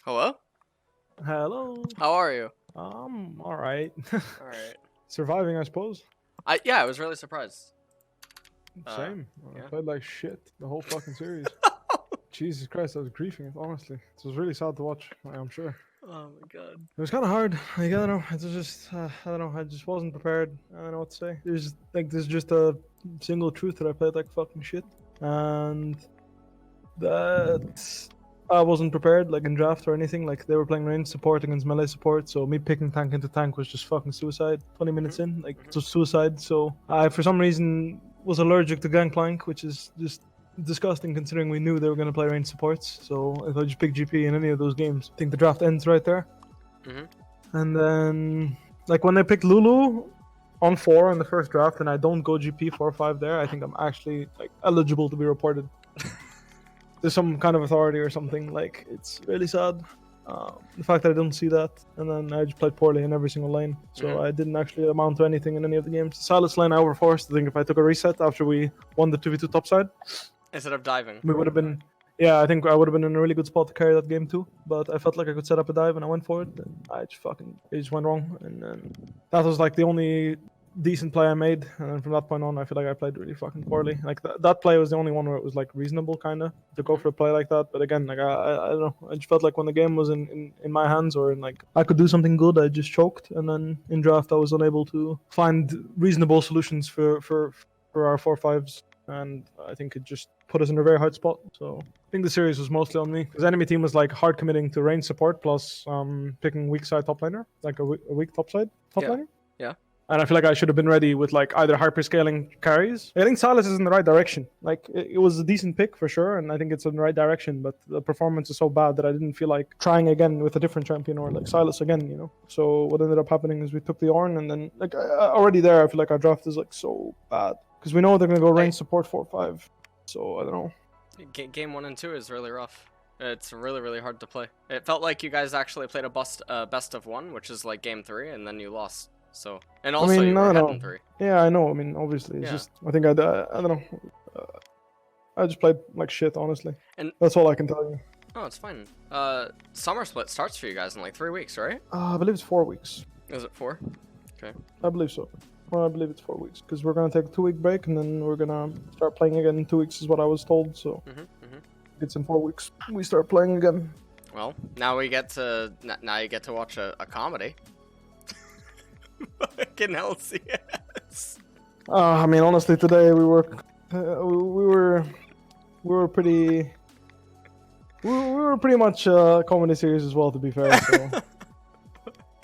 Hello? Hello. How are you? All right. Alright. Surviving, I suppose. I was really surprised. Same. I yeah. played like shit the whole fucking series. Jesus Christ, I was griefing it, honestly. It was really sad to watch, I'm sure. Oh my god. It was kind of hard. Like, I don't know. It was just, I don't know. I just wasn't prepared. I don't know what to say. There's just a single truth that I played like fucking shit. And that I wasn't prepared, like in draft or anything. Like, they were playing range support against melee support, so me picking tank into tank was just fucking suicide. 20 minutes in, like, it was suicide. So I, for some reason, was allergic to Gangplank, which is just disgusting considering we knew they were going to play range supports. So if I just pick GP in any of those games, I think the draft ends right there. And then, like, when I picked Lulu on 4 in the first draft and I don't go GP 4 or 5 there, I think I'm actually, like, eligible to be reported. There's some kind of authority or something. Like, it's really sad. The fact that I didn't see that, and then I just played poorly in every single lane, so I didn't actually amount to anything in any of the games. Silas lane I overforced. I think if I took a reset after we won the 2v2 topside, Instead of diving. we would have been, yeah, I think I would have been in a really good spot to carry that game too. But I felt like I could set up a dive, and I went for it, and it just went wrong. And then that was like the only decent play I made, and then from that point on, I feel like I played really fucking poorly. Like that play was the only one where it was like reasonable, kind of, to go for a play like that. But again, like I don't know, I just felt like when the game was in my hands, or in, like, I could do something good, I just choked, and then in draft I was unable to find reasonable solutions for our 4-5s, and I think it just put us in a very hard spot. So I think the series was mostly on me, because enemy team was like hard committing to range support plus picking weak side top laner, like a weak top side top laner. Yeah. And I feel like I should have been ready with like either hyperscaling carries. I think Silas is in the right direction. Like, it was a decent pick for sure, and I think it's in the right direction, but the performance is so bad that I didn't feel like trying again with a different champion or like Silas again, you know? So what ended up happening is we took the Ornn, and then like already there, I feel like our draft is like so bad. Because we know they're going to go range support 4-5. So I don't know. Game 1 and 2 is really rough. It's really, really hard to play. It felt like you guys actually played a best of 1, which is like game 3, and then you lost. So, and also I mean, you were ahead in 3. Yeah, I know. I mean, obviously, it's just, I think I don't know. I just played like shit, honestly. And that's all I can tell you. Oh, it's fine. Summer split starts for you guys in like 3 weeks, right? I believe it's 4 weeks. Is it 4? Okay. I believe so. Well, I believe it's 4 weeks, because we're gonna take a 2-week break, and then we're gonna start playing again in 2 weeks, is what I was told. So it's in 4 weeks. We start playing again. Well, now you get to watch a comedy. Fucking LCS. I mean, honestly, today we were pretty. We were pretty much a comedy series as well, to be fair. So,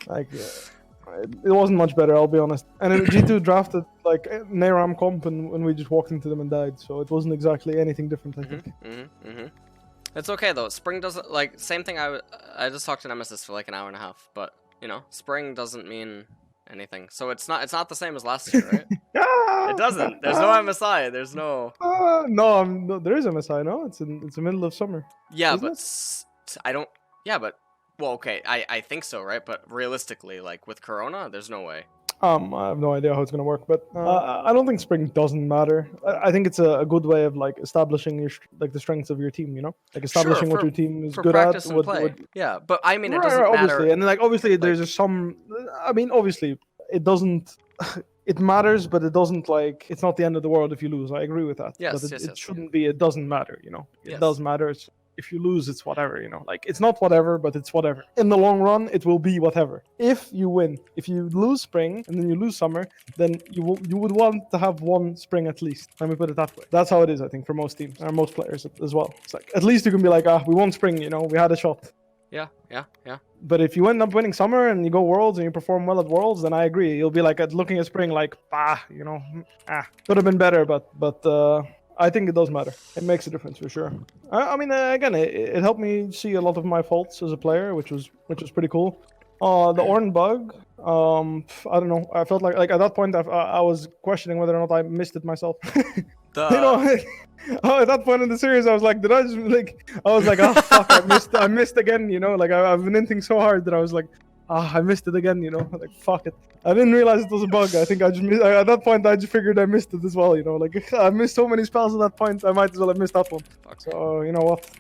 like, it wasn't much better, I'll be honest. And then G2 drafted like Nayram comp, and we just walked into them and died. So it wasn't exactly anything different, I think. It's okay though. Spring doesn't, like, same thing. I just talked to Nemesis for like an hour and a half, but you know, spring doesn't mean anything. So it's not the same as last year, right? It doesn't. There's no MSI. There's no. No, there is MSI. No, it's the middle of summer. Yeah, but I don't. Yeah, but well, okay. I think so, right? But realistically, like with Corona, there's no way. I have no idea how it's gonna work, but I don't think spring doesn't matter. I think it's a good way of like establishing the strengths of your team. You know, like establishing what your team is good at. Yeah, but I mean, it doesn't obviously matter. And like obviously, there's some. I mean, obviously, it doesn't. It matters, but it doesn't, like, it's not the end of the world if you lose. I agree with that. Yes, but it shouldn't be. It doesn't matter. You know, it does matter. If you lose, it's whatever, you know. Like, it's not whatever, but it's whatever. In the long run, it will be whatever. If you win, if you lose spring and then you lose summer, then you would want to have one spring at least. Let me put it that way. That's how it is, I think, for most teams and most players as well. It's like, at least you can be like, we won spring, you know, we had a shot. Yeah. But if you end up winning summer and you go Worlds and you perform well at Worlds, then I agree. You'll be like looking at spring like, you know, could have been better, but I think it does matter. It makes a difference for sure. I mean, again, it helped me see a lot of my faults as a player, which was pretty cool. The Ornn bug, I don't know. I felt like at that point I was questioning whether or not I missed it myself. You know, at that point in the series, I was like, did I just like? I was like, oh fuck, I missed again. You know, like I've been hinting so hard that I was like, I missed it again. You know, like fuck it. I didn't realize it was a bug. I think I just at that point I just figured I missed it as well. You know, like I missed so many spells at that point. I might as well have missed that one. So you know what?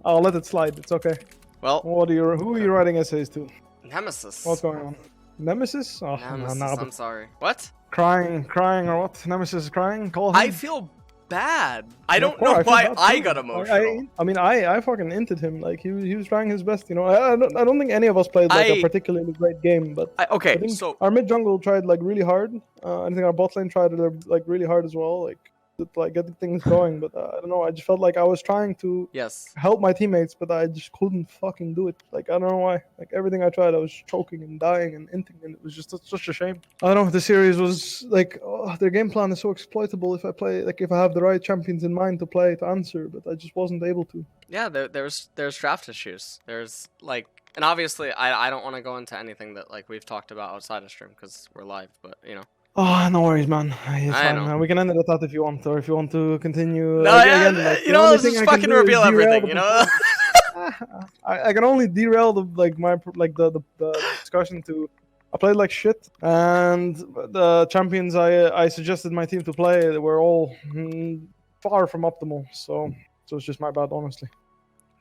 I'll let it slide. It's okay. Well, Who are you writing essays to? Nemesis. What's going on? Nemesis? Oh, Nemesis, nah, I'm sorry. What? crying or what? Nemesis is crying? Call him. I feel bad. I No, don't know I feel why bad I too. got emotional. I fucking inted him. Like he was trying his best. You know, I don't think any of us played like a particularly great game, but Okay, I think so our mid jungle tried like really hard. I think our bot lane tried like really hard as well. Like to like get things going, but I don't know. I just felt like I was trying to yes. help my teammates, but I just couldn't fucking do it. Like I don't know why. Like everything I tried, I was choking and dying and inting, and it was just such a shame. I don't know. The series was like their game plan is so exploitable. If I have the right champions in mind to play to answer, but I just wasn't able to. Yeah, there's draft issues. There's like, and obviously I don't want to go into anything that like we've talked about outside of stream because we're live, but you know. Oh, no worries, man. It's I fine, know. man. We can end it at that if you want, or if you want to continue. No, Again, yeah, like, you know, let's just fucking reveal everything, you know. I can only derail the discussion to. I played like shit, and the champions I suggested my team to play they were all far from optimal. So it's just my bad, honestly.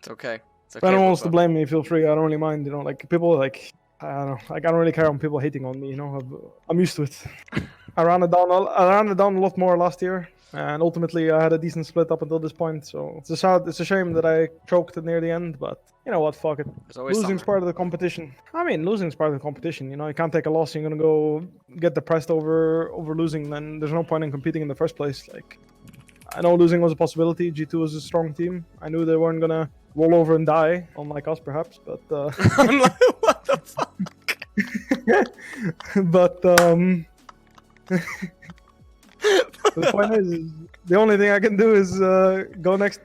It's okay. It's If okay. anyone wants to blame me, feel free. I don't really mind. You know, like people like. I don't know. Like, I don't really care on people hating on me. You know, I'm used to it. I ran it down a lot more last year, and ultimately I had a decent split up until this point. So it's a shame that I choked near the end. But you know what? Fuck it. Losing's part of the competition. I mean, losing's part of the competition. You know, you can't take a loss. You're gonna go get depressed over losing. Then there's no point in competing in the first place. Like, I know losing was a possibility. G2 was a strong team. I knew they weren't gonna roll over and die, unlike us perhaps. But I'm like, what the fuck? but the point is, the only thing I can do is go next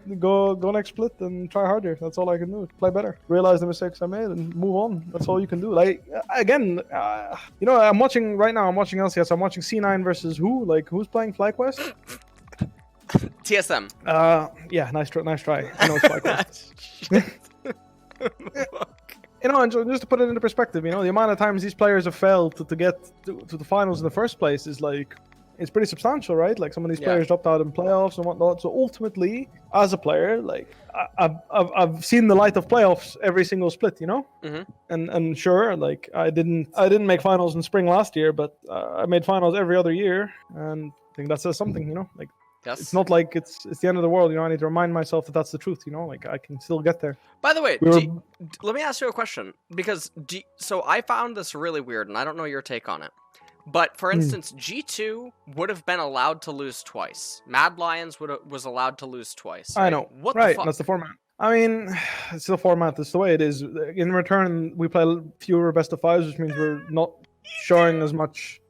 split and try harder. That's all I can do. Play better, realize the mistakes I made, and move on. That's all you can do. Like again, you know, I'm watching LCS. I'm watching C9 versus who? Like who's playing FlyQuest? TSM. Yeah, nice try. I know it's FlyQuest. You know, and just to put it into perspective, you know, the amount of times these players have failed to get to the finals in the first place is like, it's pretty substantial, right? Like some of these players dropped out in playoffs and whatnot. So ultimately, as a player, like I've seen the light of playoffs every single split, you know. And sure, like I didn't make finals in spring last year, but I made finals every other year, and I think that says something, you know. Like it's not like it's the end of the world, you know. I need to remind myself that that's the truth, you know. Like I can still get there. By the way, let me ask you a question, because so I found this really weird, and I don't know your take on it. But for instance, G2 would have been allowed to lose twice. Mad Lions was allowed to lose twice. Right? I know. What right, the fuck? That's the format. I mean, it's the format. It's the way it is. In return, we play fewer best of fives, which means we're not showing as much.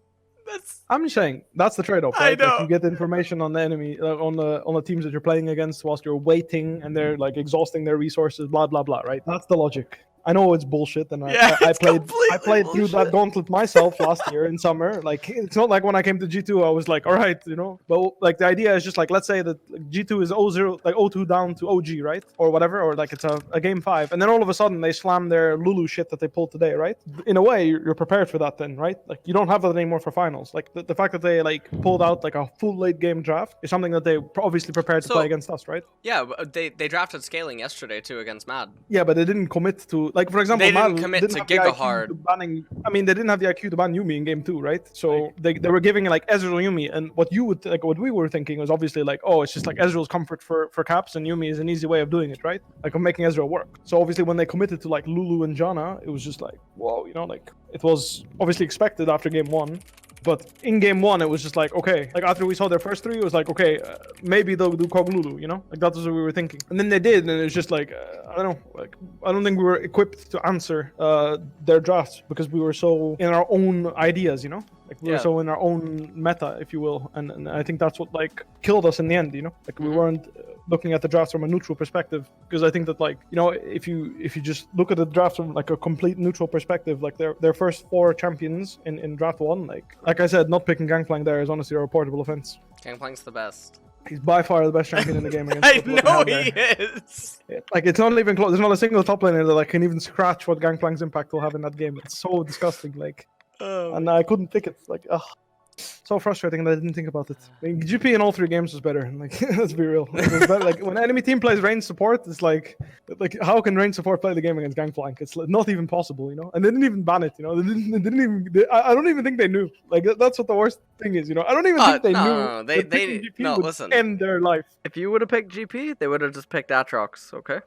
I'm just saying that's the trade-off. Right? I know. Like you get information on the enemy, on the teams that you're playing against, whilst you're waiting and they're like exhausting their resources. Blah blah blah. Right? That's the logic. I know it's bullshit, and I played through that gauntlet myself last year in summer. Like it's not like when I came to G2, I was like, all right, you know. But like the idea is just like, let's say that G2 is 0-0, like 0-2 down to OG, right, or whatever, or like it's a game 5, and then all of a sudden they slam their Lulu shit that they pulled today, right? In a way, you're prepared for that then, right? Like you don't have that anymore for finals. Like the fact that they like pulled out like a full late game draft is something that they obviously prepared to play against us, right? Yeah, they drafted scaling yesterday too against Mad. Yeah, but they didn't commit to. Like, for example, they didn't commit to Gigahard. I mean, they didn't have the IQ to ban Yuumi in game 2, right? So they were giving like Ezreal Yuumi, and what we were thinking was obviously like, oh, it's just like Ezreal's comfort for caps, and Yuumi is an easy way of doing it, right? Like I'm making Ezreal work. So obviously when they committed to like Lulu and Janna, it was just like, whoa, you know, like it was obviously expected after game 1. But in game 1, it was just like, okay, like after we saw their first 3, it was like, okay, maybe they'll do Kog Lulu, you know? Like that was what we were thinking. And then they did, and it was just like, I don't know, like I don't think we were equipped to answer their drafts because we were so in our own ideas, you know? Like we were so in our own meta, if you will, and I think that's what like killed us in the end, you know? Like we weren't looking at the drafts from a neutral perspective, because I think that like, you know, if you just look at the drafts from like a complete neutral perspective, like their first 4 champions in draft 1, like I said, not picking Gangplank there is honestly a reportable offense. Gangplank's the best. He's by far the best champion in the game. I know he is. Like it's not even close. There's not a single top laner that like can even scratch what Gangplank's impact will have in that game. It's so disgusting. Like, and I couldn't pick it. Like, So frustrating that I didn't think about it. I mean, GP in all 3 games was better. Like, let's be real. It was better. Like when enemy team plays range support, it's like how can range support play the game against Gangplank? It's like, not even possible, you know. And they didn't even ban it, you know. They didn't even. I don't even think they knew. Like that's what the worst thing is, you know. I don't even think they knew. No, they GP no. would Listen, end their life. if you would have picked GP, they would have just picked Atrox. Okay.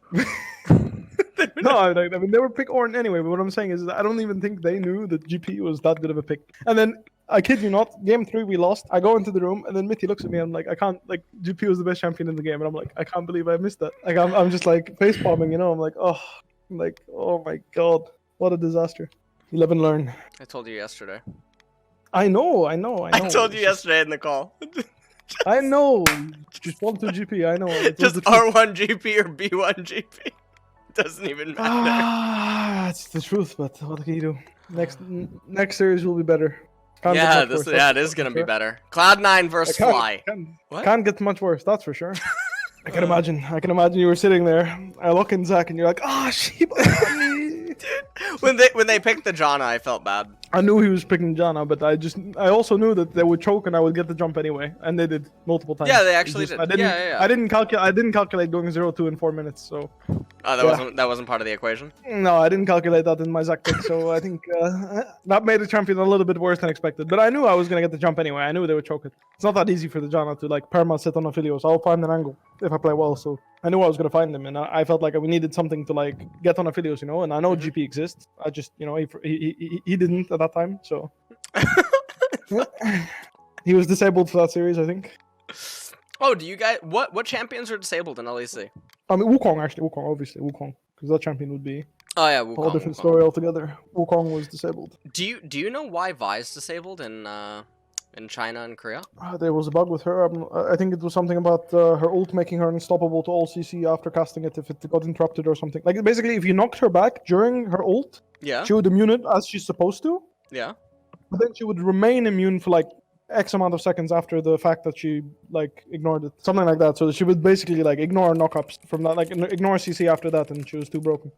No, I mean they were pick Ornn anyway. But what I'm saying is, I don't even think they knew that GP was that good of a pick. And then I kid you not, game 3 we lost. I go into the room and then Mitty looks at me and I'm like, I can't. Like GP was the best champion in the game, and I'm like, I can't believe I missed that. Like I'm just like face palming, you know. I'm like, oh my god, what a disaster. You live and learn. I told you yesterday. I know. I told you yesterday in the call. I know. Just 1-2 GP. I know. Just R1 GP or B1 GP. Doesn't even matter. It's the truth, but what can you do? Next series will be better. It is gonna be better. Cloud9 versus Fly. Can't get much worse, that's for sure. I can imagine you were sitting there. I look in Zach and you're like, sheep. Dude, when they picked the Janna, I felt bad. I knew he was picking Janna, but I also knew that they would choke and I would get the jump anyway, and they did multiple times. Yeah, they actually did. I didn't calculate going 0-2 in 4 minutes, so. Oh, that wasn't part of the equation. No, I didn't calculate that in my Zach pick, so I think that made the champion a little bit worse than expected. But I knew I was gonna get the jump anyway. I knew they would choke it. It's not that easy for the Janna to like perma sit on Aphelios. I'll find an angle if I play well, so I knew I was gonna find him, and I felt like we needed something to like get on Aphelios, you know. And I know GP exists. I just, you know, he didn't at that time, so he was disabled for that series, I think. Oh, do you guys what champions are disabled in LEC? I mean, Wukong actually. Obviously, because that champion would be Wukong, a whole different story altogether. Wukong was disabled. Do you know why Vi's disabled in China and Korea? There was a bug with her. I think it was something about her ult making her unstoppable to all CC after casting it if it got interrupted or something. Like basically, if you knocked her back during her ult, she would immune it as she's supposed to. Yeah. But then she would remain immune for like X amount of seconds after the fact that she like ignored it, something like that. So she would basically like ignore knockups from that, like ignore CC after that, and she was too broken.